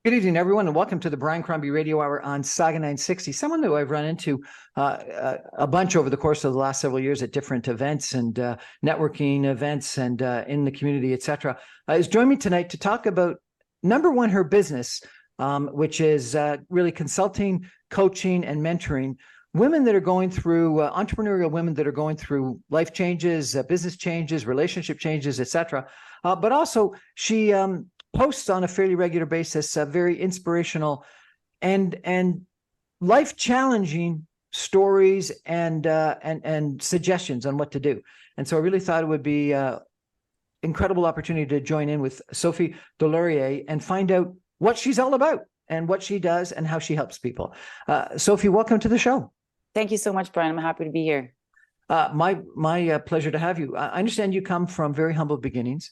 Good evening, everyone, and welcome to the Brian Crombie Radio Hour on Saga 960. Someone who I've run into a bunch over the course of the last several years at different events and networking events and in the community, etc., is joining me tonight to talk about, number one, her business, which is really consulting, coaching, and mentoring women that are going through, entrepreneurial women that are going through life changes, business changes, relationship changes, etc. But also, she posts on a fairly regular basis, very inspirational and life challenging stories and suggestions on what to do. And so I really thought it would be an incredible opportunity to join in with Sophie Deslauriers and find out what she's all about and what she does and how she helps people. Sophie, welcome to the show. Thank you so much, Brian. I'm happy to be here. My pleasure to have you. I understand you come from very humble beginnings.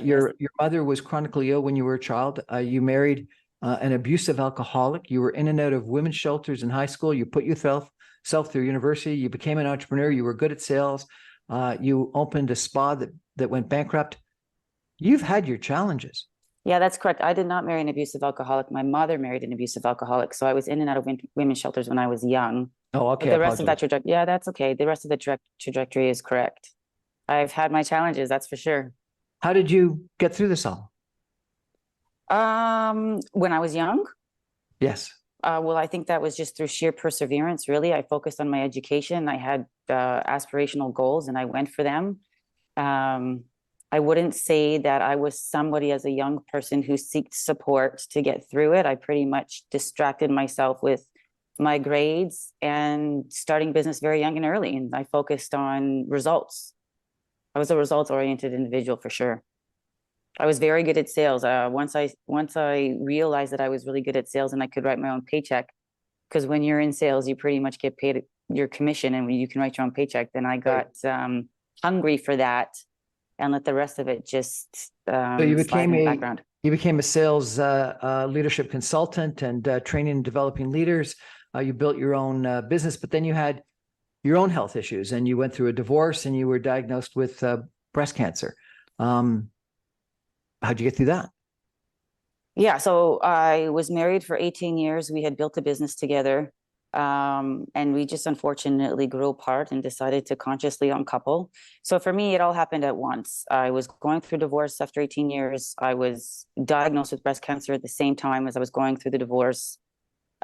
Your mother was chronically ill when you were a child. You married an abusive alcoholic. You were in and out of women's shelters in high school. You put yourself through university. You became an entrepreneur. You were good at sales. You opened a spa that went bankrupt. You've had your challenges. Yeah, that's correct. I did not marry an abusive alcoholic. My mother married an abusive alcoholic. So I was in and out of women's shelters when I was young. Oh, okay. But the rest of that trajectory, yeah, that's okay. The rest of the trajectory is correct. I've had my challenges, that's for sure. How did you get through this all? When I was young? Yes. Well, I think that was just through sheer perseverance, really. I focused on my education. I had aspirational goals and I went for them. I wouldn't say that I was somebody as a young person who sought support to get through it. I pretty much distracted myself with my grades and starting business very young and early. And I focused on results. I was a results-oriented individual for sure. I was very good at sales. Once I realized that I was really good at sales and I could write my own paycheck, because when you're in sales, you pretty much get paid your commission and you can write your own paycheck. Then I got hungry for that and let the rest of it just so you became in the background. You became a sales leadership consultant and training and developing leaders. You built your own business, but then you had your own health issues and you went through a divorce and you were diagnosed with breast cancer. How'd you get through that? Yeah, so I was married for 18 years. We had built a business together. And we just unfortunately grew apart and decided to consciously uncouple. So for me, it all happened at once. I was going through divorce after 18 years. I was diagnosed with breast cancer at the same time as I was going through the divorce.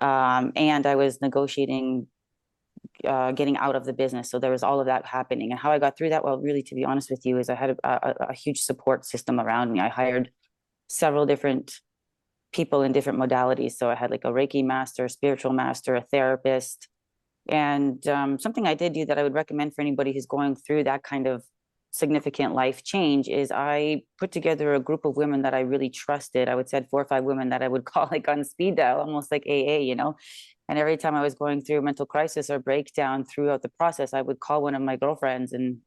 And I was negotiating getting out of the business. So there was all of that happening. And how I got through that, well, really, to be honest with you, is I had a huge support system around me. I hired several different people in different modalities. So I had like a Reiki master, spiritual master, a therapist. And something I did do that I would recommend for anybody who's going through that kind of significant life change is I put together a group of women that I really trusted. I would say 4 or 5 women that I would call like on speed dial, almost like AA, you know. And every time I was going through a mental crisis or breakdown throughout the process, I would call one of my girlfriends. And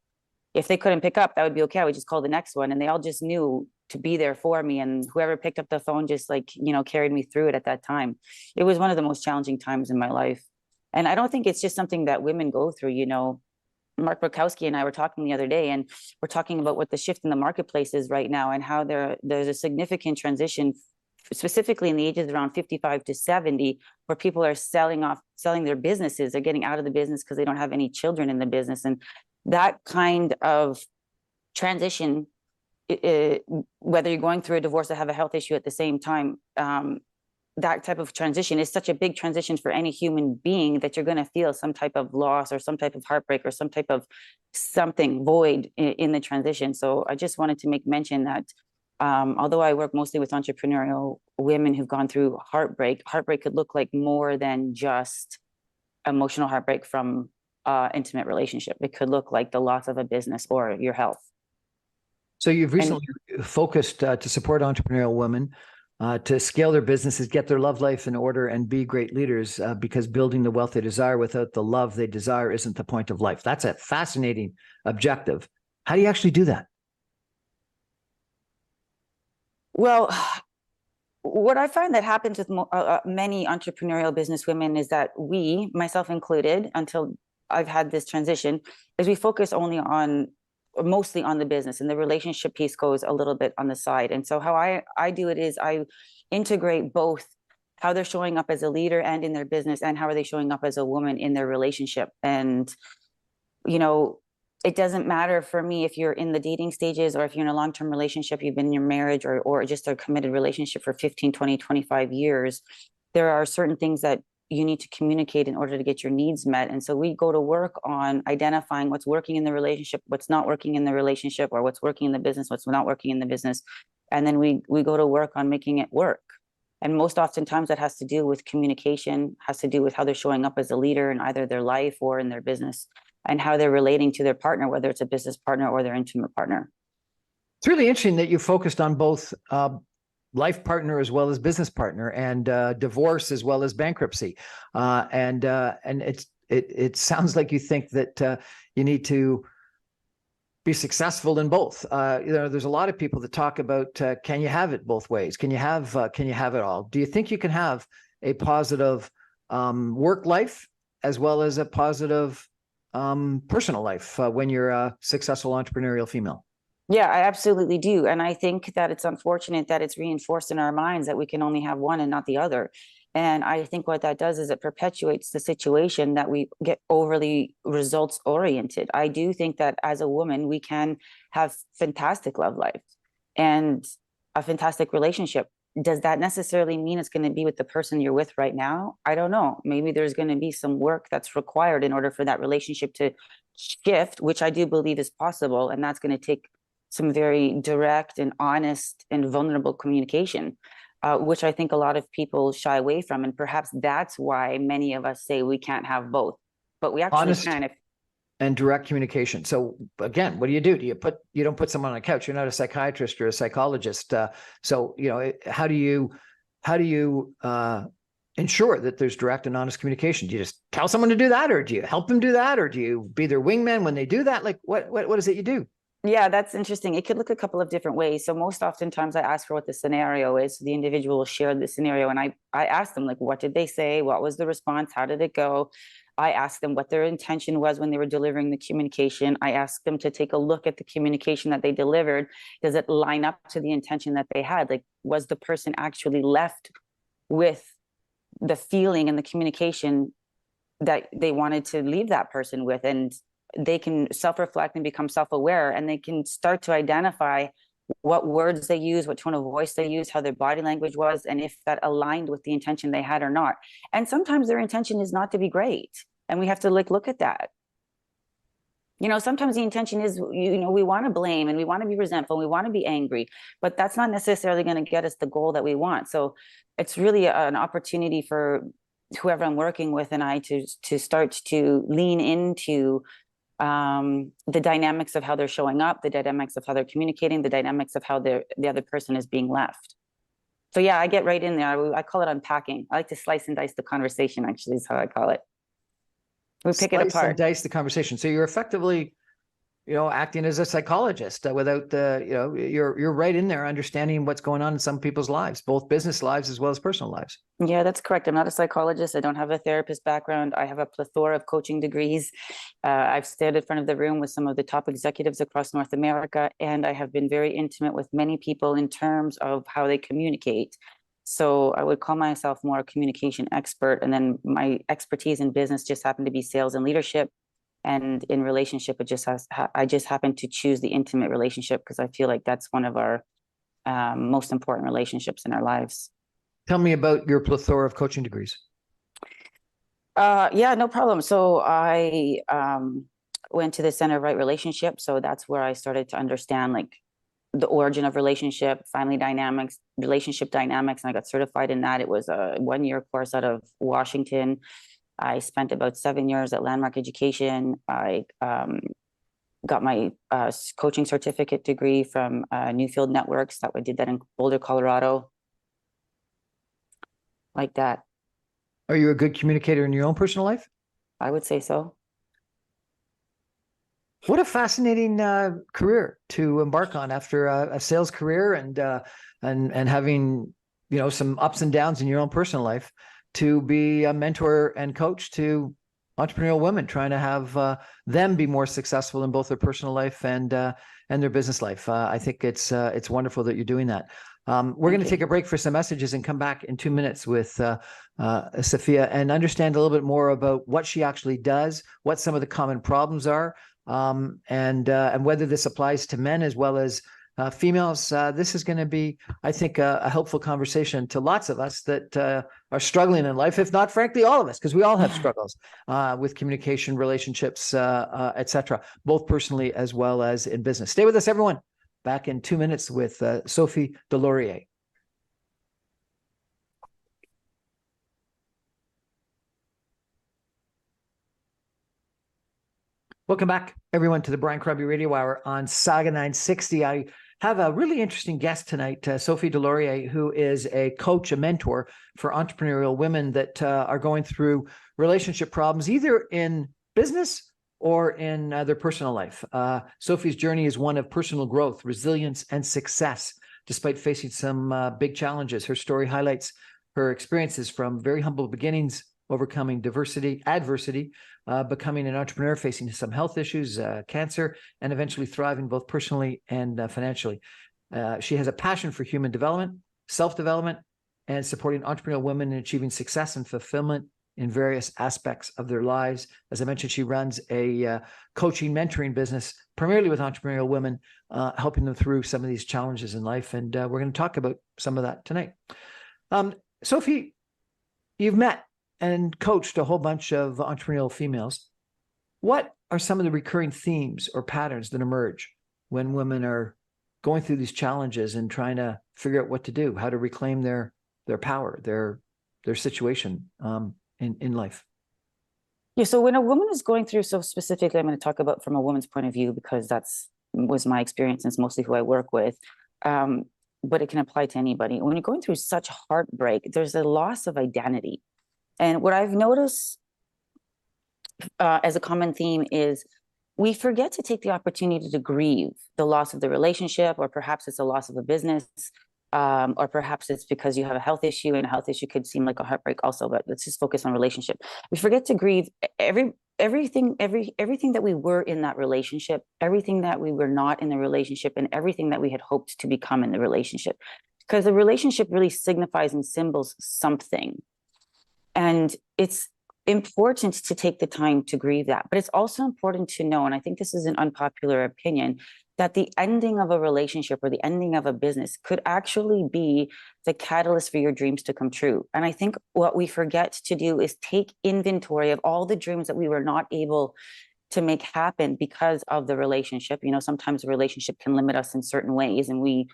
if they couldn't pick up, that would be okay. I would just call the next one. And they all just knew to be there for me. And whoever picked up the phone just like, you know, carried me through it at that time. It was one of the most challenging times in my life. And I don't think it's just something that women go through. You know, Mark Burkowski and I were talking the other day, and we're talking about what the shift in the marketplace is right now and how there's a significant transition, specifically in the ages around 55 to 70, where people are selling their businesses. They're getting out of the business because they don't have any children in the business. And that kind of transition, whether you're going through a divorce or have a health issue at the same time, that type of transition is such a big transition for any human being that you're going to feel some type of loss or some type of heartbreak or some type of something void in the transition. So I just wanted to make mention that although I work mostly with entrepreneurial women who've gone through heartbreak could look like more than just emotional heartbreak from intimate relationship. It could look like the loss of a business or your health. So you've recently focused to support entrepreneurial women to scale their businesses, get their love life in order, and be great leaders, because building the wealth they desire without the love they desire isn't the point of life. That's a fascinating objective. How do you actually do that? Well, what I find that happens with many entrepreneurial business women is that we, myself included, until I've had this transition, is we focus only on mostly on the business, and the relationship piece goes a little bit on the side. And so how I do it is I integrate both how they're showing up as a leader and in their business, and how are they showing up as a woman in their relationship. And, you know, it doesn't matter for me if you're in the dating stages or if you're in a long-term relationship, you've been in your marriage or just a committed relationship for 15, 20, 25 years. There are certain things that you need to communicate in order to get your needs met. And so we go to work on identifying what's working in the relationship, what's not working in the relationship, or what's working in the business, what's not working in the business. And then we go to work on making it work. And most oftentimes that has to do with communication, has to do with how they're showing up as a leader in either their life or in their business, and how they're relating to their partner, whether it's a business partner or their intimate partner. It's really interesting that you focused on both life partner as well as business partner, and divorce as well as bankruptcy. And it sounds like you think that you need to be successful in both. There's a lot of people that talk about can you have it both ways? Can you have it all? Do you think you can have a positive work life as well as a positive personal life when you're a successful entrepreneurial female? Yeah, I absolutely do. And I think that it's unfortunate that it's reinforced in our minds that we can only have one and not the other. And I think what that does is it perpetuates the situation that we get overly results oriented. I do think that as a woman, we can have fantastic love life and a fantastic relationship. Does that necessarily mean it's going to be with the person you're with right now? I don't know. Maybe there's going to be some work that's required in order for that relationship to shift, which I do believe is possible. And that's going to take some very direct and honest and vulnerable communication, which I think a lot of people shy away from. And perhaps that's why many of us say we can't have both, but we actually Honest can. and direct communication. So again, what do? You don't put someone on a couch. You're not a psychiatrist or a psychologist. So, how do you ensure that there's direct and honest communication? Do you just tell someone to do that, or do you help them do that, or do you be their wingman when they do that? Like what is it you do? Yeah, that's interesting. It could look a couple of different ways. So most oftentimes I ask for what the scenario is. So the individual will share the scenario, and I ask them, like, what did they say? What was the response? How did it go? I ask them what their intention was when they were delivering the communication. I ask them to take a look at the communication that they delivered. Does it line up to the intention that they had? Like, was the person actually left with the feeling and the communication that they wanted to leave that person with? And they can self-reflect and become self-aware, and they can start to identify what words they use, what tone of voice they use, how their body language was, and if that aligned with the intention they had or not. And sometimes their intention is not to be great, and we have to look at that. Sometimes the intention is, we want to blame and we want to be resentful, we want to be angry, but that's not necessarily going to get us the goal that we want. So it's really an opportunity for whoever I'm working with and I to start to lean into the dynamics of how they're showing up, the dynamics of how they're communicating, the dynamics of how the other person is being left. So yeah, I get right in there. I call it unpacking. I like to slice and dice the conversation, actually, is how I call it. We pick it apart. Slice and dice the conversation. So you're effectively, acting as a psychologist without the, you're right in there understanding what's going on in some people's lives, both business lives as well as personal lives. Yeah, that's correct. I'm not a psychologist. I don't have a therapist background. I have a plethora of coaching degrees. I've stood in front of the room with some of the top executives across North America, and I have been very intimate with many people in terms of how they communicate. So I would call myself more a communication expert. And then my expertise in business just happened to be sales and leadership. And in relationship, I just happen to choose the intimate relationship because I feel like that's one of our most important relationships in our lives. Tell me about your plethora of coaching degrees. Yeah, no problem. So I went to the Center of Right Relationship. So that's where I started to understand the origin of relationship, family dynamics, relationship dynamics. And I got certified in that. It was a 1-year course out of Washington. I spent about 7 years at Landmark Education. I got my coaching certificate degree from Newfield Networks. I did that in Boulder, Colorado. Like that. Are you a good communicator in your own personal life? I would say so. What a fascinating career to embark on after a sales career and having some ups and downs in your own personal life, to be a mentor and coach to entrepreneurial women, trying to have them be more successful in both their personal life and their business life. I think it's wonderful that you're doing that. We're going to take a break for some messages and come back in 2 minutes with Sophia and understand a little bit more about what she actually does, what some of the common problems are, and whether this applies to men as well as females. This is going to be, I think, a helpful conversation to lots of us that are struggling in life, if not, frankly, all of us, because we all have struggles with communication, relationships, etc., both personally as well as in business. Stay with us, everyone. Back in 2 minutes with Sophie Deslauriers. Welcome back, everyone, to the Brian Crombie Radio Hour on Saga 960. I have a really interesting guest tonight, Sophie Deslauriers, who is a coach, a mentor for entrepreneurial women that are going through relationship problems, either in business or in their personal life. Sophie's journey is one of personal growth, resilience, and success, despite facing some big challenges. Her story highlights her experiences from very humble beginnings, overcoming adversity, becoming an entrepreneur, facing some health issues, cancer, and eventually thriving both personally and financially. She has a passion for human development, self-development, and supporting entrepreneurial women in achieving success and fulfillment in various aspects of their lives. As I mentioned, she runs a coaching, mentoring business, primarily with entrepreneurial women, helping them through some of these challenges in life. And we're going to talk about some of that tonight. Sophie, you've met and coached a whole bunch of entrepreneurial females. What are some of the recurring themes or patterns that emerge when women are going through these challenges and trying to figure out what to do, how to reclaim their power, their situation in life? Yeah, so when a woman is going through, so specifically, I'm going to talk about from a woman's point of view, because was my experience and it's mostly who I work with. But it can apply to anybody. When you're going through such heartbreak, there's a loss of identity. And what I've noticed as a common theme is we forget to take the opportunity to grieve the loss of the relationship, or perhaps it's a loss of a business, or perhaps it's because you have a health issue, and a health issue could seem like a heartbreak also, but let's just focus on relationship. We forget to grieve everything that we were in that relationship, everything that we were not in the relationship, and everything that we had hoped to become in the relationship. Because the relationship really signifies and symbols something. And it's important to take the time to grieve that. But it's also important to know, and I think this is an unpopular opinion, that the ending of a relationship or the ending of a business could actually be the catalyst for your dreams to come true. And I think what we forget to do is take inventory of all the dreams that we were not able to make happen because of the relationship. You know, sometimes a relationship can limit us in certain ways, and we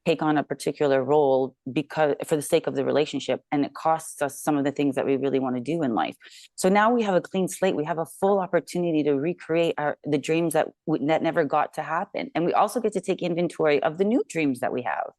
take on a particular role because for the sake of the relationship, and it costs us some of the things that we really want to do in life. So now we have a clean slate. We have a full opportunity to recreate the dreams that never got to happen. And we also get to take inventory of the new dreams that we have.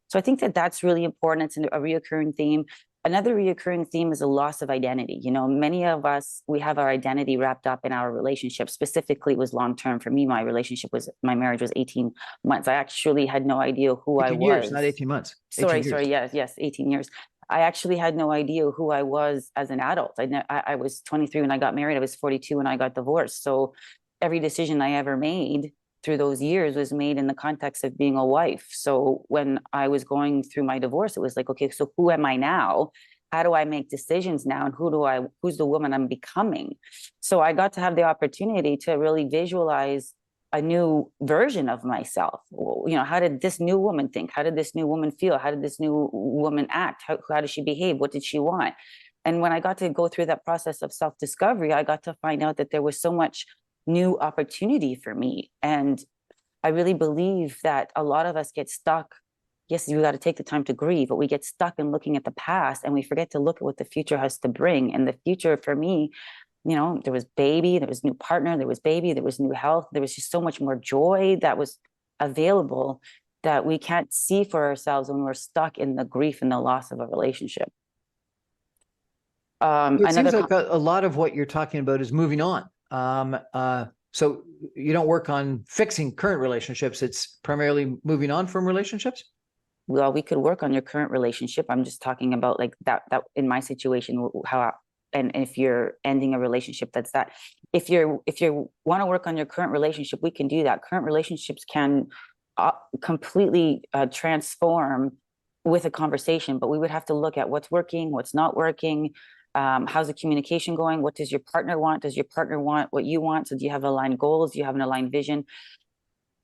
So I think that that's really important. It's a reoccurring theme. Another reoccurring theme is a loss of identity. You know, many of us, we have our identity wrapped up in our relationship. Specifically, it was long-term. For me, my marriage was 18 months. I actually had no idea who I was. 18 years, not 18 months. 18 Sorry. Yes, 18 years. I actually had no idea who I was as an adult. I was 23 when I got married. I was 42 when I got divorced. So every decision I ever made through those years was made in the context of being a wife. So when I was going through my divorce, it was like, okay, so who am I now? How do I make decisions now? And who's the woman I'm becoming? So I got to have the opportunity to really visualize a new version of myself. You know, how did this new woman think? How did this new woman feel? How did this new woman act? How did she behave? What did she want? And when I got to go through that process of self-discovery, I got to find out that there was so much new opportunity for me. And I really believe that a lot of us get stuck. Yes, we got to take the time to grieve, but we get stuck in looking at the past, and we forget to look at what the future has to bring. And the future for me, you know, there was baby, there was new partner, there was baby, there was new health. There was just so much more joy that was available that we can't see for ourselves when we're stuck in the grief and the loss of a relationship. It seems like a lot of what you're talking about is moving on. So you don't work on fixing current relationships. It's primarily moving on from relationships. Well, we could work on your current relationship. I'm just talking about like that in my situation, how and if you're ending a relationship, that's that. If you want to work on your current relationship, we can do that. Current relationships can completely transform with a conversation, but we would have to look at what's working, what's not working. How's the communication going? What does your partner want? Does your partner want what you want? So do you have aligned goals? Do you have an aligned vision?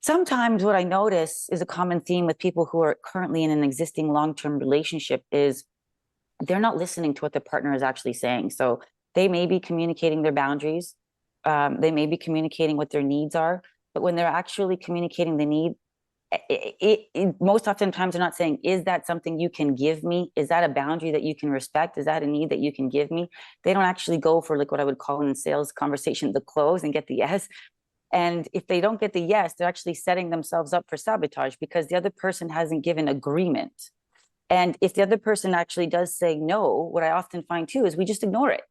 Sometimes what I notice is a common theme with people who are currently in an existing long-term relationship is they're not listening to what the partner is actually saying. So they may be communicating their boundaries. They may be communicating what their needs are, but when they're actually communicating the need, most oftentimes they're not saying, is that something you can give me? Is that a boundary that you can respect? Is that a need that you can give me? They don't actually go for like what I would call in sales conversation, the close and get the yes. And if they don't get the yes, they're actually setting themselves up for sabotage because the other person hasn't given agreement. And if the other person actually does say no, what I often find too is we just ignore it.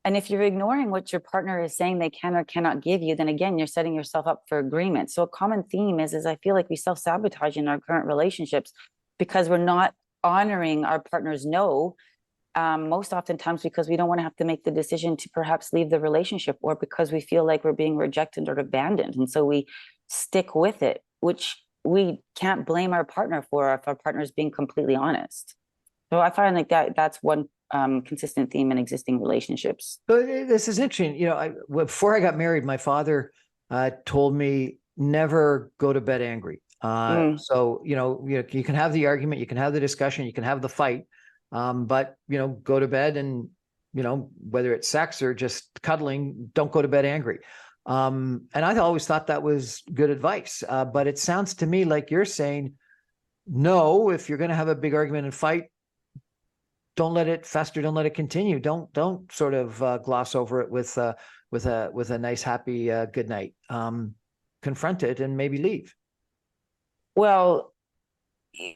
And if you're ignoring what your partner is saying they can or cannot give you, then again, you're setting yourself up for agreement. So a common theme is I feel like we self-sabotage in our current relationships because we're not honoring our partner's no. Most oftentimes because we don't want to have to make the decision to perhaps leave the relationship, or because we feel like we're being rejected or abandoned. And so we stick with it, which we can't blame our partner for if our partner is being completely honest. So I find like that's one consistent theme in existing relationships. But this is interesting. You know, before I got married, my father told me never go to bed angry. So, you can have the argument, you can have the discussion, you can have the fight. But, go to bed and, whether it's sex or just cuddling, don't go to bed angry. And I always thought that was good advice. But it sounds to me like you're saying, no, if you're going to have a big argument and fight, don't let it fester. Don't let it continue. Don't sort of gloss over it with a nice, happy good night. Confront it and maybe leave. Well,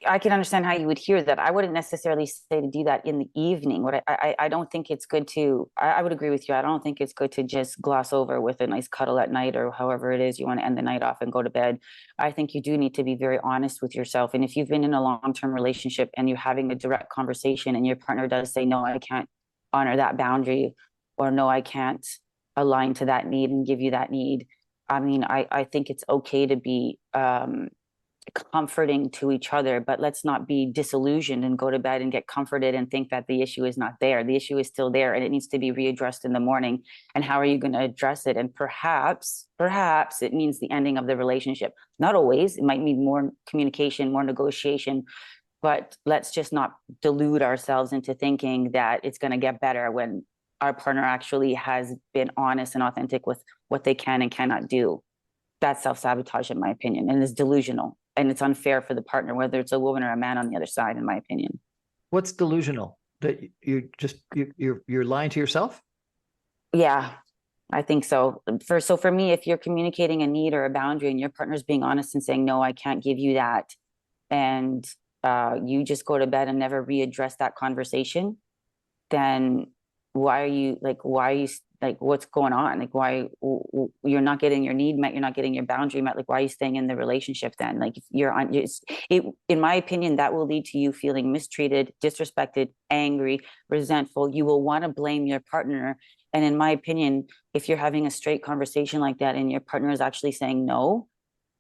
I can understand how you would hear that. I wouldn't necessarily say to do that in the evening. What I don't think it's good to, I would agree with you. I don't think it's good to just gloss over with a nice cuddle at night or however it is you want to end the night off and go to bed. I think you do need to be very honest with yourself. And if you've been in a long-term relationship and you're having a direct conversation and your partner does say, no, I can't honor that boundary, or no, I can't align to that need and give you that need. I mean, I think it's okay to be, comforting to each other, but let's not be disillusioned and go to bed and get comforted and think that the issue is not there. The issue is still there and it needs to be readdressed in the morning. And how are you going to address it? And perhaps it means the ending of the relationship. Not always. It might mean more communication, more negotiation, but let's just not delude ourselves into thinking that it's going to get better when our partner actually has been honest and authentic with what they can and cannot do. That's self-sabotage, in my opinion, and it's delusional. And it's unfair for the partner, whether it's a woman or a man on the other side, in my opinion. What's delusional? That you're lying to yourself? Yeah, I think so. For me, if you're communicating a need or a boundary and your partner's being honest and saying, no, I can't give you that, and you just go to bed and never readdress that conversation, then why are you what's going on? Like, why you're not getting your need met, you're not getting your boundary met, like why are you staying in the relationship then? Like if you're on it, in my opinion, that will lead to you feeling mistreated, disrespected, angry, resentful. You will want to blame your partner. And in my opinion, if you're having a straight conversation like that and your partner is actually saying no,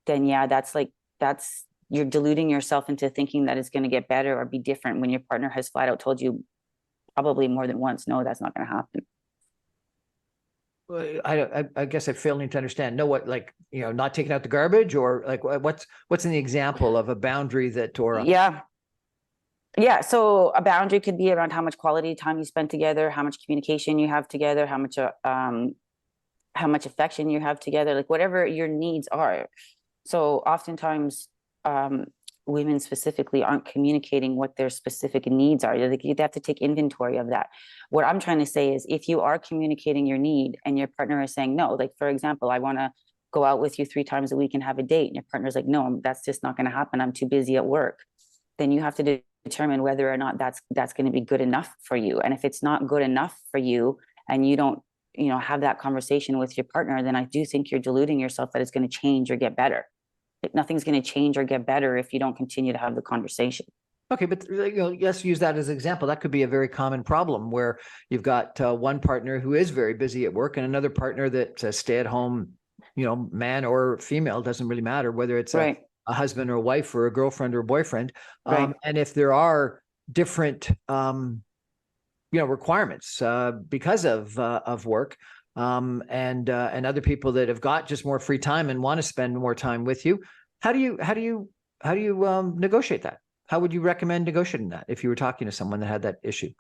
then yeah, that's you're deluding yourself into thinking that it's going to get better or be different when your partner has flat out told you probably more than once, no, that's not going to happen. I guess I fail to understand. No, what, like, not taking out the garbage, or like what's an example of a boundary that, or yeah. So a boundary could be around how much quality time you spend together, how much communication you have together, how much affection you have together, like whatever your needs are. So oftentimes, women specifically aren't communicating what their specific needs are. Like, you have to take inventory of that. What I'm trying to say is, if you are communicating your need and your partner is saying no, like for example, I want to go out with you 3 times a week and have a date, and your partner's like, no, that's just not going to happen, I'm too busy at work, then you have to determine whether or not that's going to be good enough for you. And if it's not good enough for you and you don't have that conversation with your partner, then I do think you're deluding yourself that it's going to change or get better. Like, nothing's going to change or get better if you don't continue to have the conversation. Okay, but let's use that as an example. That could be a very common problem where you've got one partner who is very busy at work and another partner that's a stay-at-home, man or female, doesn't really matter whether it's Right. a husband or a wife or a girlfriend or a boyfriend. Right. And if there are different, requirements because of work, and other people that have got just more free time and want to spend more time with you, how do you negotiate that? How would you recommend negotiating that if you were talking to someone that had that issue?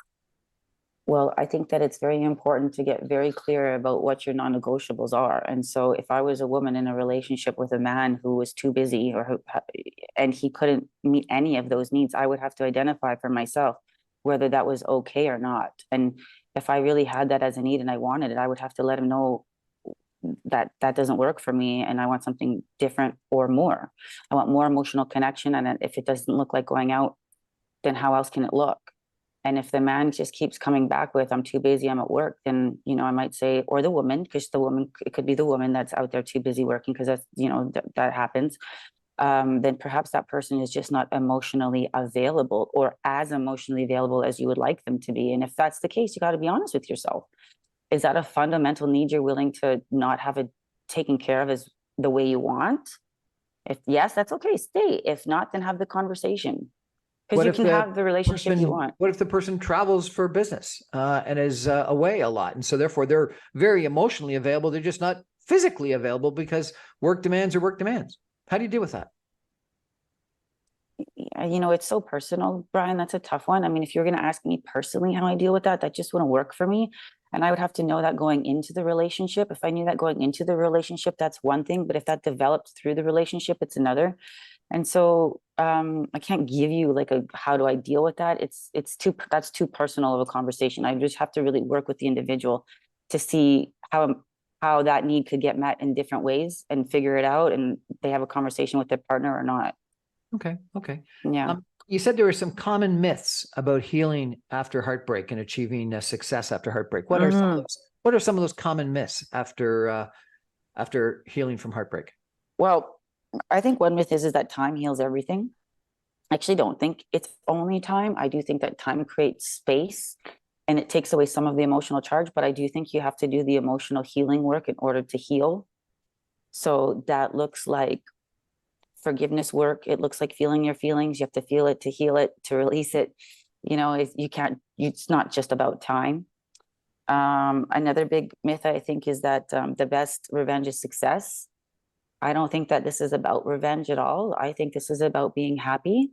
Well, I think that it's very important to get very clear about what your non-negotiables are. And so if I was a woman in a relationship with a man who was too busy and he couldn't meet any of those needs, I would have to identify for myself whether that was okay or not. And if I really had that as a need and I wanted it, I would have to let him know that that doesn't work for me and I want something different or more. I want more emotional connection. And if it doesn't look like going out, then how else can it look? And if the man just keeps coming back with, I'm too busy, I'm at work, then, I might say, or the woman, because it could be the woman that's out there too busy working, because that's, that happens. Then perhaps that person is just not emotionally available or as emotionally available as you would like them to be. And if that's the case, you got to be honest with yourself. Is that a fundamental need you're willing to not have it taken care of as the way you want? If yes, that's okay, stay. If not, then have the conversation. Because you can have the relationship you want. What if the person travels for business and is away a lot? And so therefore they're very emotionally available. They're just not physically available because work demands are work demands. How do you deal with that? It's so personal, Brian. That's a tough one. I mean, if you're going to ask me personally how I deal with that, that just wouldn't work for me. And I would have to know that going into the relationship. If I knew that going into the relationship, that's one thing. But if that developed through the relationship, it's another. And so I can't give you like how do I deal with that? That's too personal of a conversation. I just have to really work with the individual to see how that need could get met in different ways and figure it out. And they have a conversation with their partner or not. Okay. Yeah. You said there were some common myths about healing after heartbreak and achieving success after heartbreak. What are some of those? What are some of those common myths after healing from heartbreak? Well, I think one myth is that time heals everything. I actually don't think it's only time. I do think that time creates space and it takes away some of the emotional charge, but I do think you have to do the emotional healing work in order to heal. So that looks like forgiveness work. It looks like feeling your feelings. You have to feel it to heal it, to release it. It's not just about time. Another big myth, I think, is that the best revenge is success. I don't think that this is about revenge at all. I think this is about being happy,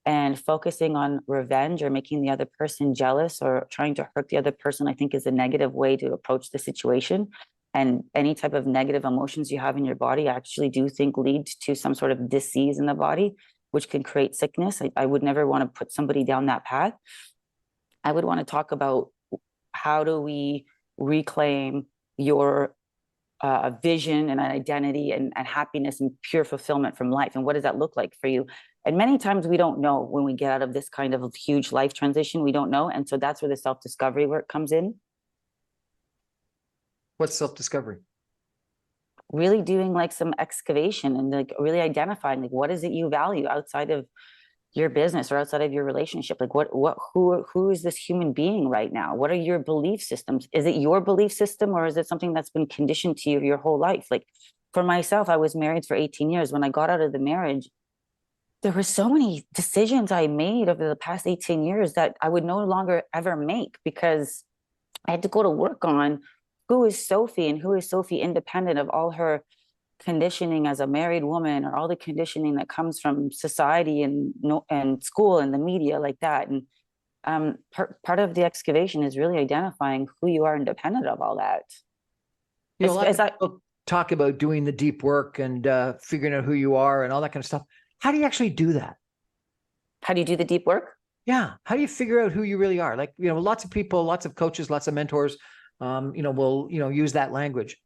and focusing on revenge or making the other person jealous or trying to hurt the other person, I think, is a negative way to approach the situation. And any type of negative emotions you have in your body, I actually do think lead to some sort of disease in the body, which can create sickness. I would never want to put somebody down that path. I would want to talk about how do we reclaim your vision and an identity and happiness and pure fulfillment from life. And what does that look like for you? And many times we don't know when we get out of this kind of huge life transition, we don't know. And so that's where the self-discovery work comes in. What's self-discovery? Really doing like some excavation and like really identifying like what is it you value outside of your business or outside of your relationship. Like who is this human being right now? What are your belief systems? Is it your belief system or is it something that's been conditioned to you your whole life? Like for myself, I was married for 18 years. When I got out of the marriage, there were so many decisions I made over the past 18 years that I would no longer ever make because I had to go to work on who is Sophie and who is Sophie independent of all her conditioning as a married woman or all the conditioning that comes from society and school and the media like that. And part of the excavation is really identifying who you are independent of all that. A lot of people talk about doing the deep work and figuring out who you are and all that kind of stuff. How do you actually do that? How do you do the deep work? Yeah. How do you figure out who you really are? Like, lots of people, lots of coaches, lots of mentors, will, use that language.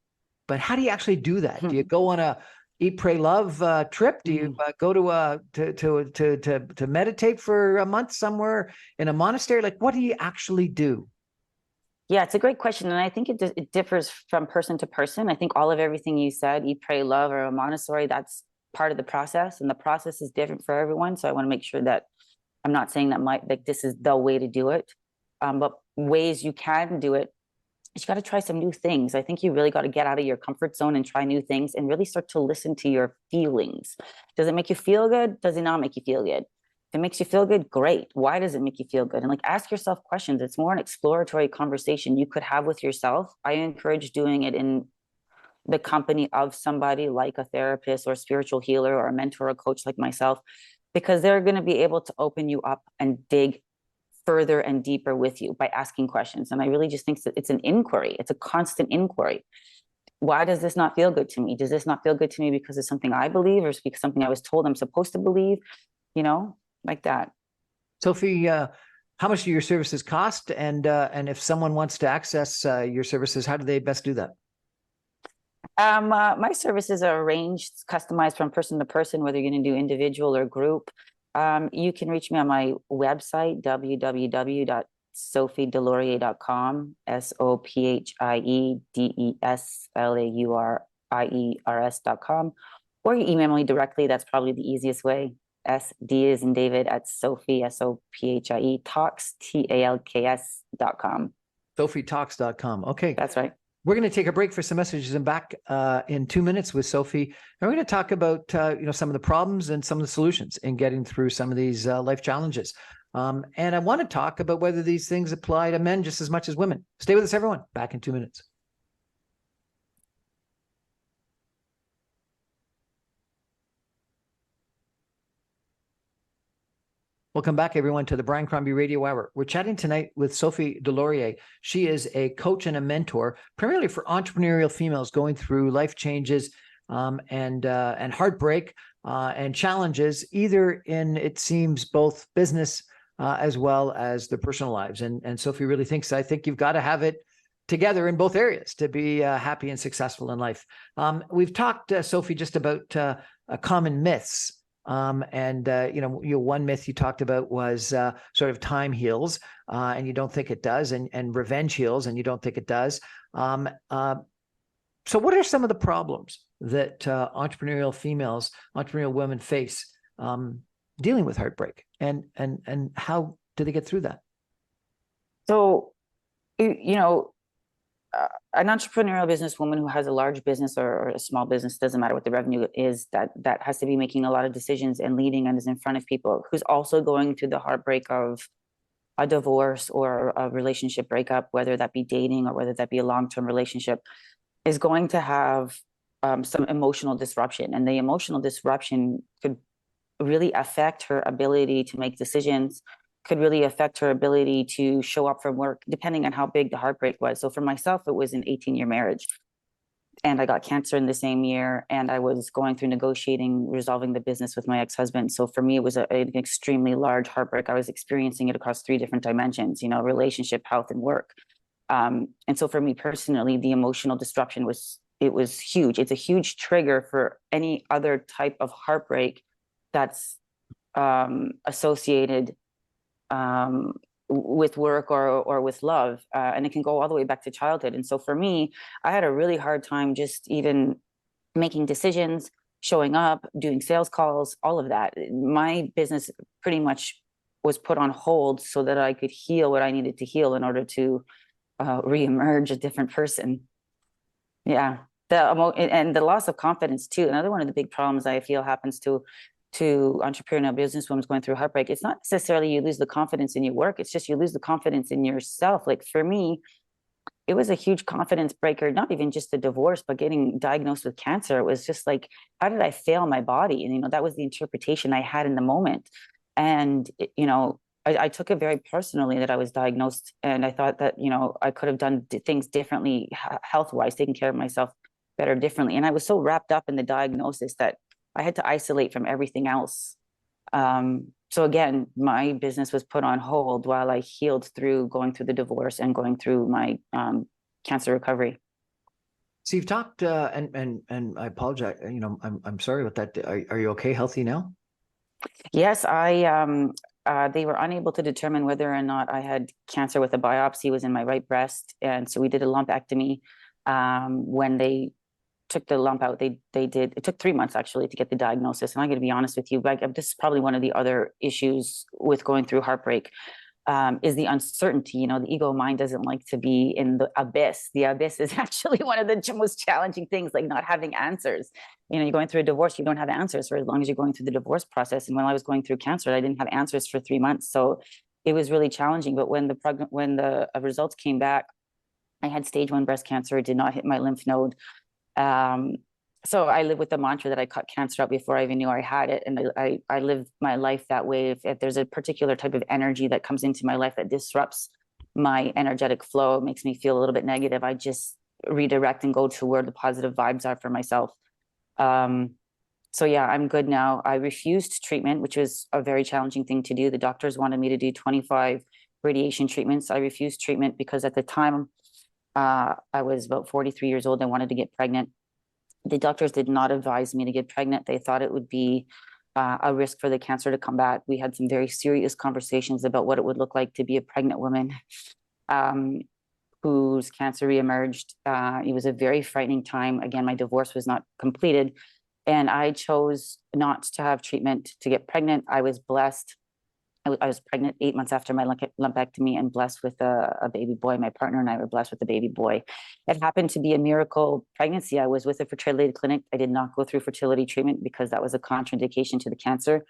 But how do you actually do that? Do you go on a eat, pray, love trip? Do you go to meditate for a month somewhere in a monastery? Like, what do you actually do? Yeah, it's a great question. And I think it differs from person to person. I think all of everything you said, eat, pray, love, or a Montessori, that's part of the process. And the process is different for everyone. So I want to make sure that I'm not saying that like this is the way to do it, but ways you can do it. You got to try some new things. I think you really got to get out of your comfort zone and try new things and really start to listen to your feelings. Does it make you feel good? Does it not make you feel good? If it makes you feel good, great. Why does it make you feel good? And like ask yourself questions. It's more an exploratory conversation you could have with yourself. I encourage doing it in the company of somebody like a therapist or a spiritual healer or a mentor or a coach like myself, because they're going to be able to open you up and dig further and deeper with you by asking questions. And I really just think that it's an inquiry. It's a constant inquiry. Why does this not feel good to me? Does this not feel good to me because it's something I believe, or because something I was told I'm supposed to believe? You know, like that. Sophie, how much do your services cost? And if someone wants to access your services, how do they best do that? My services are arranged, customized from person to person, whether you're going to do individual or group. You can reach me on my website, www.sophiedeslauriers.com, SophieDeslauriers.com, or you email me directly. That's probably the easiest way. SD as in David at Sophie, Sophie, talks, TALKS.com. SophieTalks.com. Okay. That's right. We're going to take a break for some messages and back in 2 minutes with Sophie. And we're going to talk about some of the problems and some of the solutions in getting through some of these life challenges. And I want to talk about whether these things apply to men just as much as women. Stay with us, everyone. Back in 2 minutes. Welcome back, everyone, to the Brian Crombie Radio Hour. We're chatting tonight with Sophie Deslauriers. She is a coach and a mentor, primarily for entrepreneurial females going through life changes and heartbreak and challenges, either in, it seems, both business as well as their personal lives. And Sophie really thinks, I think you've got to have it together in both areas to be happy and successful in life. We've talked, Sophie, just about common myths. One myth you talked about was sort of time heals, and you don't think it does, and revenge heals, and you don't think it does. So what are some of the problems that entrepreneurial females, entrepreneurial women face dealing with heartbreak, and how do they get through that? So, an entrepreneurial businesswoman who has a large business or a small business, doesn't matter what the revenue is, that has to be making a lot of decisions and leading and is in front of people, who's also going through the heartbreak of a divorce or a relationship breakup, whether that be dating or whether that be a long-term relationship, is going to have some emotional disruption. And the emotional disruption could really affect her ability to make decisions, could really affect her ability to show up for work, depending on how big the heartbreak was. So for myself, it was an 18-year marriage. And I got cancer in the same year. And I was going through negotiating, resolving the business with my ex-husband. So for me, it was an extremely large heartbreak. I was experiencing it across 3 different dimensions, relationship, health, and work. And so for me personally, the emotional disruption was huge. It's a huge trigger for any other type of heartbreak that's associated with work or with love, and it can go all the way back to childhood. And so for me, I had a really hard time just even making decisions, showing up, doing sales calls, all of that. My business pretty much was put on hold so that I could heal what I needed to heal in order to reemerge a different person. Yeah. And the loss of confidence too. Another one of the big problems I feel happens to entrepreneurial businesswomen going through heartbreak. It's not necessarily you lose the confidence in your work. It's just you lose the confidence in yourself. Like for me, it was a huge confidence breaker, not even just the divorce, but getting diagnosed with cancer. It was just like, how did I fail my body? And, that was the interpretation I had in the moment. And, I took it very personally that I was diagnosed. And I thought that, I could have done things differently, health-wise, taking care of myself better differently. And I was so wrapped up in the diagnosis that I had to isolate from everything else. So again, my business was put on hold while I healed through going through the divorce and going through my cancer recovery. So you've talked, and I apologize. I'm sorry about that. Are you okay, healthy now? Yes, they were unable to determine whether or not I had cancer with a biopsy. It was in my right breast, and so we did a lumpectomy. When they took the lump out, it took 3 months actually to get the diagnosis. And I'm going to be honest with you, like, this is probably one of the other issues with going through heartbreak, is the uncertainty. You know, the ego mind doesn't like to be in the abyss. The abyss is actually one of the most challenging things, like not having answers. You know, you're going through a divorce, you don't have answers for as long as you're going through the divorce process. And when I was going through cancer, I didn't have answers for 3 months. So it was really challenging. But when the results came back, I had stage 1 breast cancer. It did not hit my lymph node. So I live with the mantra that I cut cancer out before I even knew I had it. And I live my life that way. If there's a particular type of energy that comes into my life that disrupts my energetic flow, it makes me feel a little bit negative, I just redirect and go to where the positive vibes are for myself. So yeah, I'm good now. I refused treatment, which was a very challenging thing to do. The doctors wanted me to do 25 radiation treatments. I refused treatment because at the time, I was about 43 years old. I wanted to get pregnant. The doctors did not advise me to get pregnant. They thought it would be a risk for the cancer to come back. We had some very serious conversations about what it would look like to be a pregnant woman whose cancer reemerged. It was a very frightening time. Again, my divorce was not completed, and I chose not to have treatment to get pregnant. I was blessed. I was pregnant 8 months after my lumpectomy and blessed with a baby boy. My partner and I were blessed with a baby boy. It happened to be a miracle pregnancy. I was with a fertility clinic. I did not go through fertility treatment because that was a contraindication to the cancer.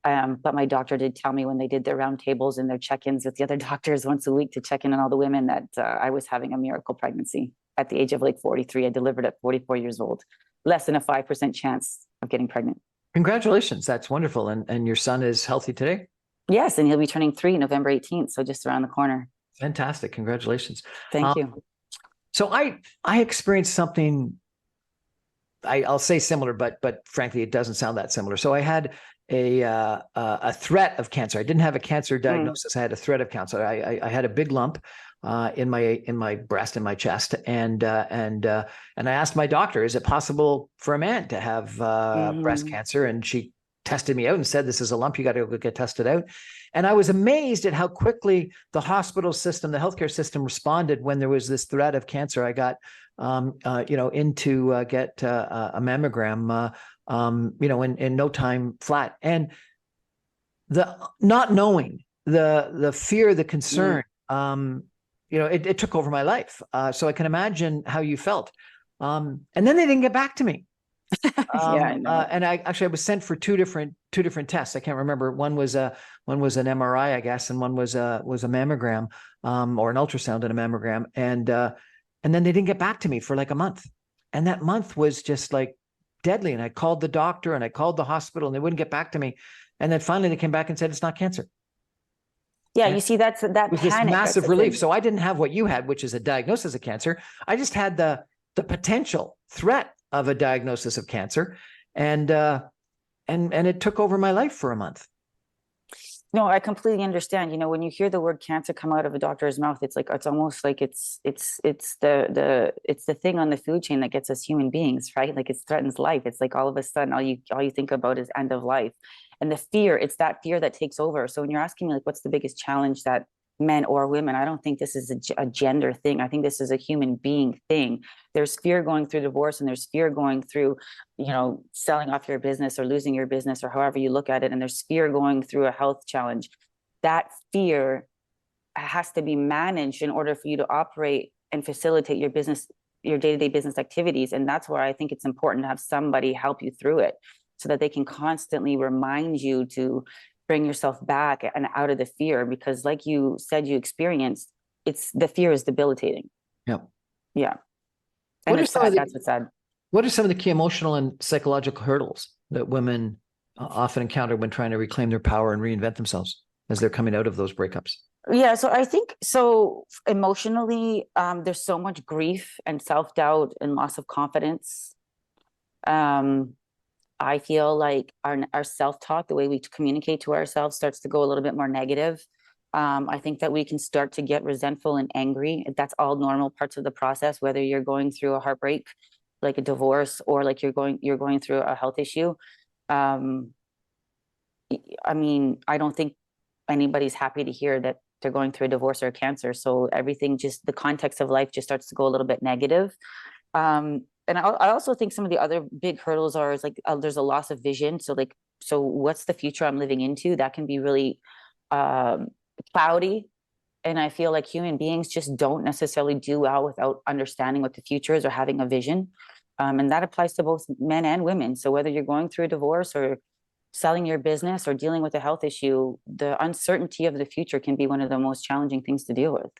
But my doctor did tell me when they did their roundtables and their check-ins with the other doctors once a week to check in on all the women that I was having a miracle pregnancy. At the age of like 43, I delivered at 44 years old. Less than a 5% chance of getting pregnant. Congratulations. That's wonderful. And your son is healthy today? Yes, and he'll be turning 3 November 18th, so just around the corner. Fantastic. Congratulations. Thank you. So I experienced something, I'll say similar, but frankly, it doesn't sound that similar. So I had a threat of cancer. I didn't have a cancer diagnosis. I had a threat of cancer. I had a big lump in my breast, in my chest, and I asked my doctor, is it possible for a man to have breast cancer? And she tested me out and said, this is a lump, you got to go get tested out. And I was amazed at how quickly the hospital system, the healthcare system responded when there was this threat of cancer. I got, in to get a mammogram, in no time flat. And the not knowing, the fear, the concern, it took over my life. So I can imagine how you felt. And then they didn't get back to me. Yeah, I know. And I was sent for two different tests. I can't remember. One was an MRI, I guess, and one was a mammogram, or an ultrasound and a mammogram. And then they didn't get back to me for like a month. And that month was just like deadly. And I called the doctor and I called the hospital and they wouldn't get back to me. And then finally they came back and said, it's not cancer. Yeah, and you see, that was this massive relief. So I didn't have what you had, which is a diagnosis of cancer. I just had the potential threat of a diagnosis of cancer, and it took over my life for a month. No, I completely understand. You know, when you hear the word cancer come out of a doctor's mouth, it's like, it's almost like it's the thing on the food chain that gets us human beings, right? Like it threatens life. It's like all of a sudden, all you think about is end of life, and the fear. It's that fear that takes over. So when you're asking me, like, what's the biggest challenge that men or women, I don't think this is a gender thing. I think this is a human being thing. There's fear going through divorce, and there's fear going through, selling off your business or losing your business, or however you look at it. And there's fear going through a health challenge. That fear has to be managed in order for you to operate and facilitate your business, your day-to-day business activities. And that's where I think it's important to have somebody help you through it, so that they can constantly remind you to bring yourself back and out of the fear, because like you said, you experienced, the fear is debilitating. Yeah. Yeah. And that's what's sad. What are some of the key emotional and psychological hurdles that women often encounter when trying to reclaim their power and reinvent themselves as they're coming out of those breakups? Yeah. So I think, emotionally, there's so much grief and self-doubt and loss of confidence. I feel like our self-talk, the way we communicate to ourselves, starts to go a little bit more negative. I think that we can start to get resentful and angry. That's all normal parts of the process, whether you're going through a heartbreak, like a divorce, or like you're going through a health issue. I mean, I don't think anybody's happy to hear that they're going through a divorce or a cancer. So everything, just the context of life just starts to go a little bit negative. and I also think some of the other big hurdles is like there's a loss of vision. So like, so what's the future I'm living into? That can be really cloudy. And I feel like human beings just don't necessarily do well without understanding what the future is or having a vision. And that applies to both men and women. So whether you're going through a divorce or selling your business or dealing with a health issue, the uncertainty of the future can be one of the most challenging things to deal with.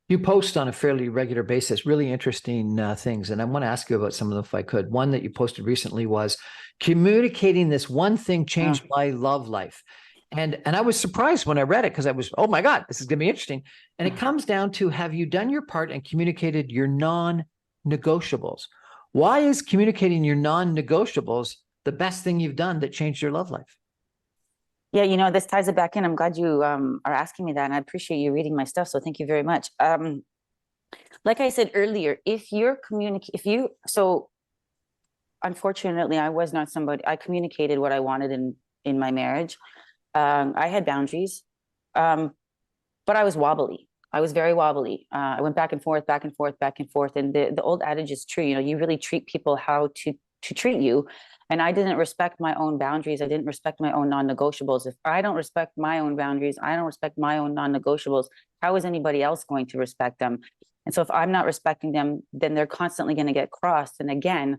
You post on a fairly regular basis, really interesting things. And I want to ask you about some of them if I could. One that you posted recently was communicating this one thing changed my love life. And I was surprised when I read it because I was, oh my God, this is going to be interesting. And it comes down to, have you done your part and communicated your non-negotiables? Why is communicating your non-negotiables the best thing you've done that changed your love life? Yeah, you know, this ties it back in. I'm glad you are asking me that, and I appreciate you reading my stuff. So thank you very much. Like I said earlier, so unfortunately, I was not somebody. I communicated what I wanted in my marriage. I had boundaries, but I was wobbly. I was very wobbly. I went back and forth, back and forth, back and forth. And the old adage is true. You know, you really treat people how to treat you. And I didn't respect my own boundaries. I didn't respect my own non-negotiables. If I don't respect my own boundaries, I don't respect my own non-negotiables, how is anybody else going to respect them? And so if I'm not respecting them, then they're constantly going to get crossed. And again,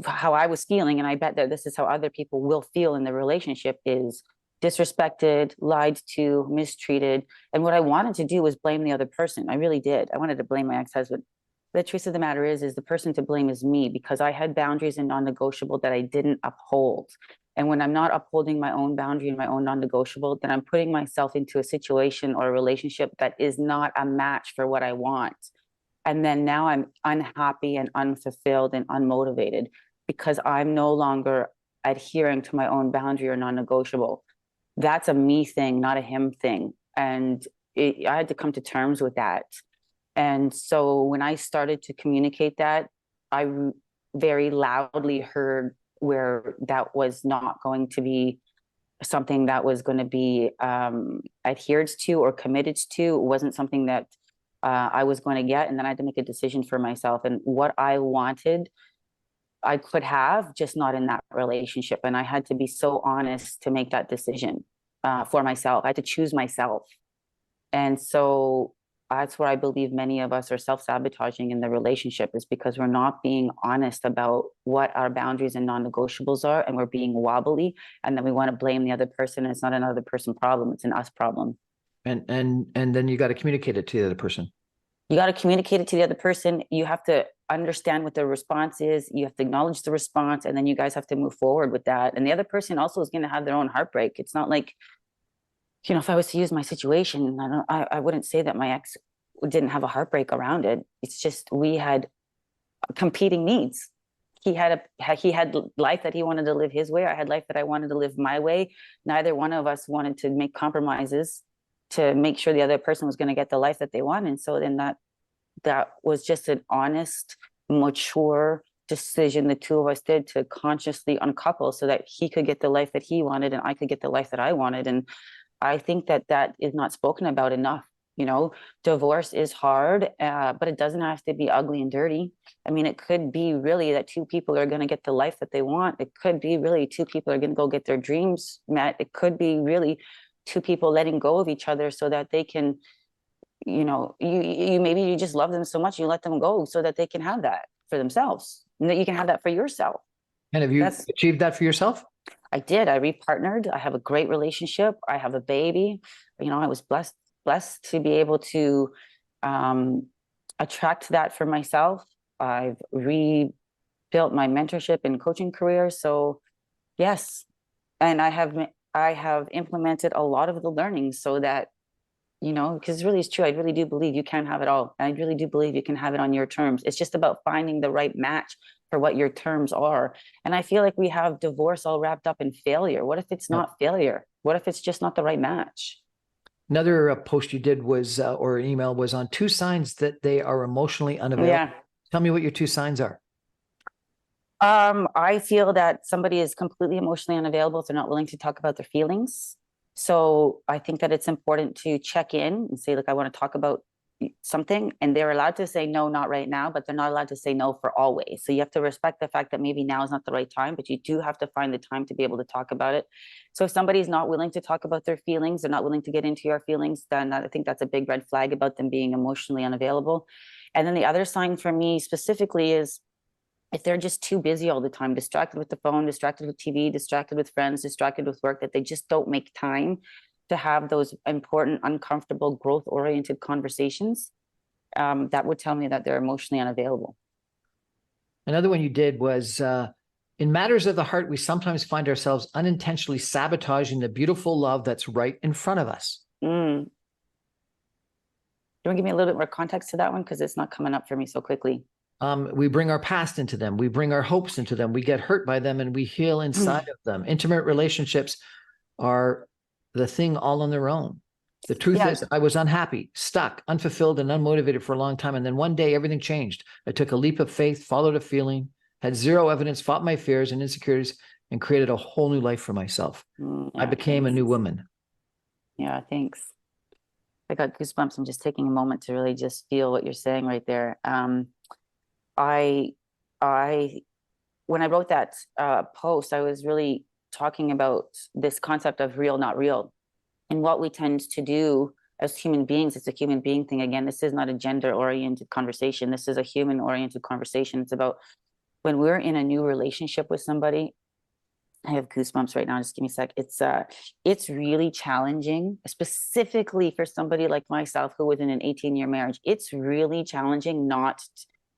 how I was feeling, and I bet that this is how other people will feel in the relationship, is disrespected, lied to, mistreated. And what I wanted to do was blame the other person. I really did. I wanted to blame my ex-husband. The truth of the matter is the person to blame is me, because I had boundaries and non-negotiable that I didn't uphold. And when I'm not upholding my own boundary and my own non-negotiable, then I'm putting myself into a situation or a relationship that is not a match for what I want. And then now I'm unhappy and unfulfilled and unmotivated because I'm no longer adhering to my own boundary or non-negotiable. That's a me thing, not a him thing. And I had to come to terms with that. And so when I started to communicate that, I very loudly heard where that was not going to be something that was going to be adhered to or committed to. It wasn't something that I was going to get. And then I had to make a decision for myself. And what I wanted, I could have, just not in that relationship. And I had to be so honest to make that decision for myself. I had to choose myself. And so that's where I believe many of us are self-sabotaging in the relationship, is because we're not being honest about what our boundaries and non-negotiables are, and we're being wobbly, and then we want to blame the other person. And it's not another person problem, it's an us problem. And then you got to communicate it to the other person. You got to communicate it to the other person. You have to understand what their response is. You have to acknowledge the response, and then you guys have to move forward with that. And the other person also is going to have their own heartbreak. It's not like, you know, if I was to use my situation, I wouldn't say that my ex didn't have a heartbreak around it. It's just we had competing needs. He had life that he wanted to live his way. I had life that I wanted to live my way. Neither one of us wanted to make compromises to make sure the other person was going to get the life that they wanted. And so then that was just an honest, mature decision the two of us did to consciously uncouple so that he could get the life that he wanted and I could get the life that I wanted. And I think that is not spoken about enough. You know, divorce is hard, but it doesn't have to be ugly and dirty. I mean, it could be really that two people are going to get the life that they want. It could be really two people are going to go get their dreams met. It could be really two people letting go of each other so that they can, you know, you maybe you just love them so much you let them go so that they can have that for themselves, and that you can have that for yourself. And have you achieved that for yourself? I did. I repartnered. I have a great relationship. I have a baby. You know, I was blessed to be able to attract that for myself. I've rebuilt my mentorship and coaching career. So yes, and I have implemented a lot of the learnings so that, you know, because really it's true. I really do believe you can have it all. I really do believe you can have it on your terms. It's just about finding the right match for what your terms are. And I feel like we have divorce all wrapped up in failure. What if it's not failure? What if it's just not the right match? Another post you did was, or an email, was on 2 signs that they are emotionally unavailable. Yeah. Tell me what your 2 signs are. I feel that somebody is completely emotionally unavailable if they're not willing to talk about their feelings. So I think that it's important to check in and say, like, I want to talk about something, and they're allowed to say no, not right now, but they're not allowed to say no for always. So you have to respect the fact that maybe now is not the right time, but you do have to find the time to be able to talk about it. So if somebody's not willing to talk about their feelings, they're not willing to get into your feelings, then I think that's a big red flag about them being emotionally unavailable. And then the other sign for me specifically is if they're just too busy all the time, distracted with the phone, distracted with TV, distracted with friends, distracted with work, that they just don't make time to have those important, uncomfortable, growth-oriented conversations, that would tell me that they're emotionally unavailable. Another one you did was, in matters of the heart, we sometimes find ourselves unintentionally sabotaging the beautiful love that's right in front of us. You want to give me a little bit more context to that one? Because it's not coming up for me so quickly. We bring our past into them. We bring our hopes into them. We get hurt by them and we heal inside of them. Intimate relationships are the thing all on their own. The truth is, I was unhappy, stuck, unfulfilled, and unmotivated for a long time. And then one day, everything changed. I took a leap of faith, followed a feeling, had zero evidence, fought my fears and insecurities, and created a whole new life for myself. I became a new woman. Yeah, thanks. I got goosebumps. I'm just taking a moment to really just feel what you're saying right there. I when I wrote that post, I was really talking about this concept of real, not real. And what we tend to do as human beings, it's a human being thing. Again, this is not a gender-oriented conversation. This is a human-oriented conversation. It's about when we're in a new relationship with somebody. I have goosebumps right now. Just give me a sec. It's really challenging, specifically for somebody like myself who was in an 18-year marriage. It's really challenging not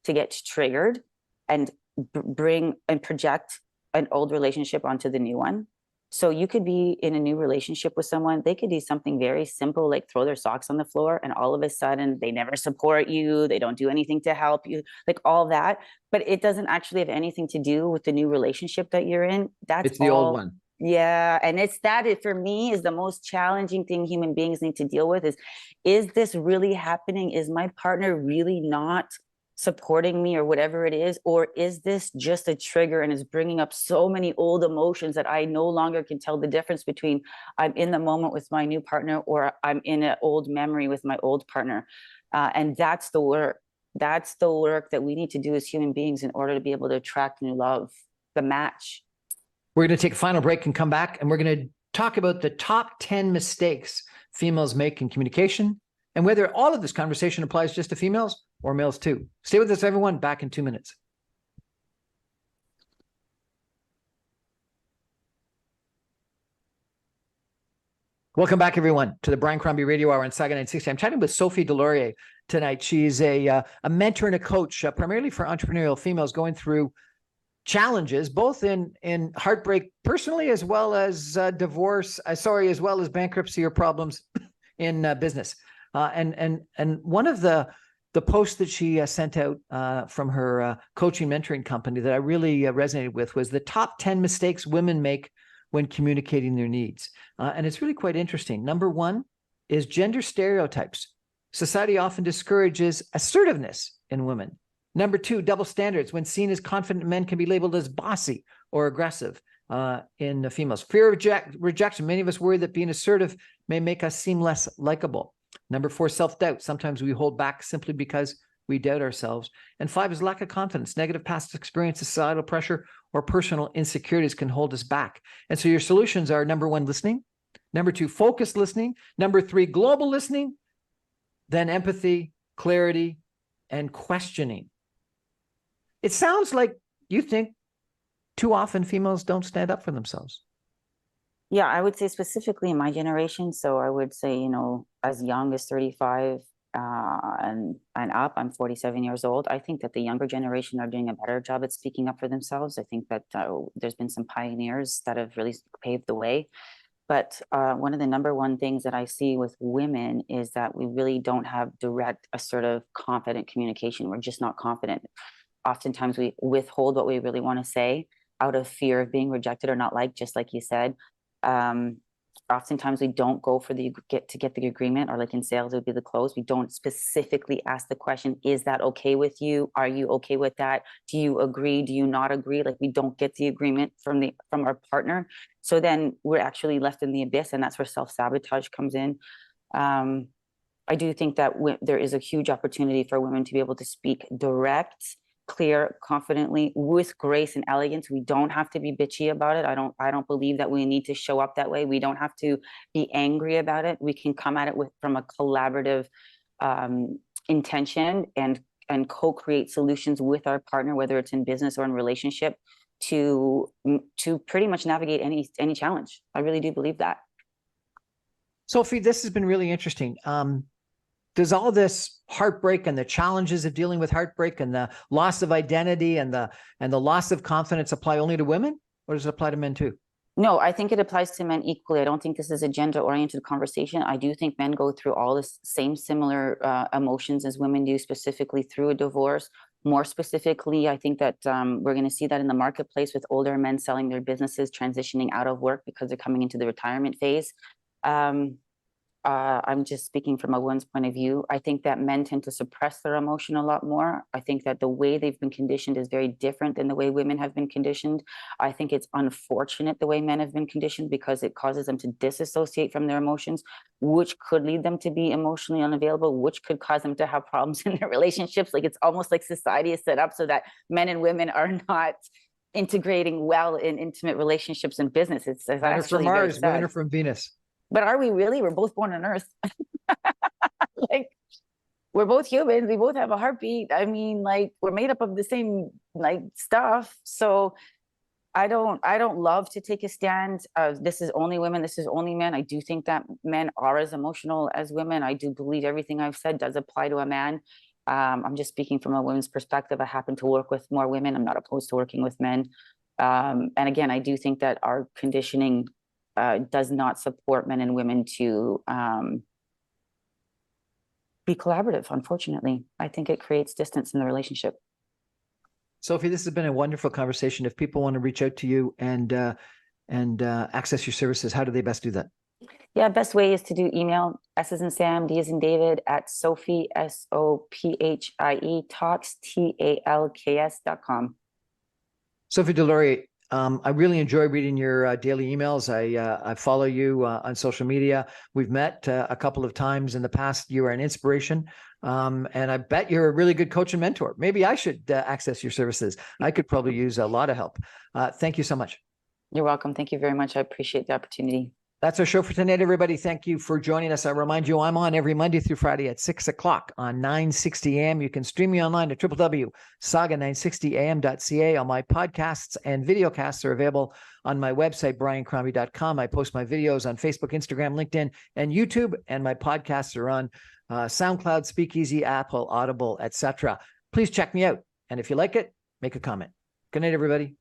to get triggered and bring and project an old relationship onto the new one. So you could be in a new relationship with someone. They could do something very simple, like throw their socks on the floor, and all of a sudden they never support you. They don't do anything to help you, like all that. But it doesn't actually have anything to do with the new relationship that you're in. It's the old one. Yeah. And it's that, it for me is the most challenging thing human beings need to deal with is this really happening? Is my partner really not supporting me or whatever it is? Or is this just a trigger and is bringing up so many old emotions that I no longer can tell the difference between I'm in the moment with my new partner or I'm in an old memory with my old partner? And that's the work. That's the work that we need to do as human beings in order to be able to attract new love, the match. We're going to take a final break and come back, and we're going to talk about the top 10 mistakes females make in communication and whether all of this conversation applies just to females or males too. Stay with us, everyone. Back in 2 minutes. Welcome back, everyone, to the Brian Crombie Radio Hour on Saga 960. I'm chatting with Sophie Deslauriers tonight. She's a mentor and a coach, primarily for entrepreneurial females going through challenges, both in heartbreak personally, as well as divorce, as well as bankruptcy or problems in business. And one of the posts that she sent out from her coaching mentoring company that I really resonated with was the top 10 mistakes women make when communicating their needs. And it's really quite interesting. Number one is gender stereotypes. Society often discourages assertiveness in women. Number two, double standards. When seen as confident men can be labeled as bossy or aggressive in the females. Fear of rejection. Many of us worry that being assertive may make us seem less likable. Number four, self-doubt. Sometimes we hold back simply because we doubt ourselves. And five is lack of confidence. Negative past experience, societal pressure, or personal insecurities can hold us back. And so your solutions are: number one, listening. Number two, focused listening. Number three, global listening. Then empathy, clarity, and questioning. It sounds like you think too often females don't stand up for themselves. Yeah, I would say specifically in my generation. So I would say, as young as 35 and up, I'm 47 years old. I think that the younger generation are doing a better job at speaking up for themselves. I think that there's been some pioneers that have really paved the way. But one of the number one things that I see with women is that we really don't have direct, assertive, confident communication. We're just not confident. Oftentimes we withhold what we really want to say out of fear of being rejected or not liked, just like you said. Oftentimes we don't go for get the agreement, or like in sales, it would be the close. We don't specifically ask the question, is that okay with you? Are you okay with that? Do you agree? Do you not agree? Like, we don't get the agreement from our partner. So then we're actually left in the abyss, and that's where self-sabotage comes in. I do think that there is a huge opportunity for women to be able to speak direct, clear, confidently, with grace and elegance. We don't have to be bitchy about it. I don't believe that we need to show up that way. We don't have to be angry about it. We can come at it from a collaborative intention and co-create solutions with our partner, whether it's in business or in relationship, to pretty much navigate any challenge. I really do believe that. Sophie, this has been really interesting. Does all this heartbreak and the challenges of dealing with heartbreak and the loss of identity and the loss of confidence apply only to women, or does it apply to men too? No, I think it applies to men equally. I don't think this is a gender-oriented conversation. I do think men go through all the same similar emotions as women do, specifically through a divorce. More specifically, I think that we're going to see that in the marketplace with older men selling their businesses, transitioning out of work because they're coming into the retirement phase. I'm just speaking from a woman's point of view. I think that men tend to suppress their emotion a lot more. I think that the way they've been conditioned is very different than the way women have been conditioned. I think it's unfortunate the way men have been conditioned because it causes them to disassociate from their emotions, which could lead them to be emotionally unavailable, which could cause them to have problems in their relationships. Like, it's almost like society is set up so that men and women are not integrating well in intimate relationships and business. It's Men are from Mars, women are from Venus. But are we really? We're both born on Earth. Like, we're both humans. We both have a heartbeat. I mean, like, we're made up of the same like stuff. So I don't love to take a stand of this is only women, this is only men. I do think that men are as emotional as women. I do believe everything I've said does apply to a man. I'm just speaking from a woman's perspective. I happen to work with more women. I'm not opposed to working with men. And again, I do think that our conditioning does not support men and women to be collaborative, unfortunately. I think it creates distance in the relationship. Sophie, this has been a wonderful conversation. If people want to reach out to you and access your services, how do they best do that? Yeah, best way is to do email, S as in Sam, D as in David, at Sophie, SOPHIE, talks, TALKS.com. Sophie Deslauriers, I really enjoy reading your daily emails. I follow you on social media. We've met a couple of times in the past. You are an inspiration. And I bet you're a really good coach and mentor. Maybe I should access your services. I could probably use a lot of help. Thank you so much. You're welcome. Thank you very much. I appreciate the opportunity. That's our show for tonight, everybody. Thank you for joining us. I remind you, I'm on every Monday through Friday at 6 o'clock on 960 AM. You can stream me online at www.saga960am.ca. All my podcasts and videocasts are available on my website, briancrombie.com. I post my videos on Facebook, Instagram, LinkedIn, and YouTube, and my podcasts are on SoundCloud, Speakeasy, Apple, Audible, etc. Please check me out. And if you like it, make a comment. Good night, everybody.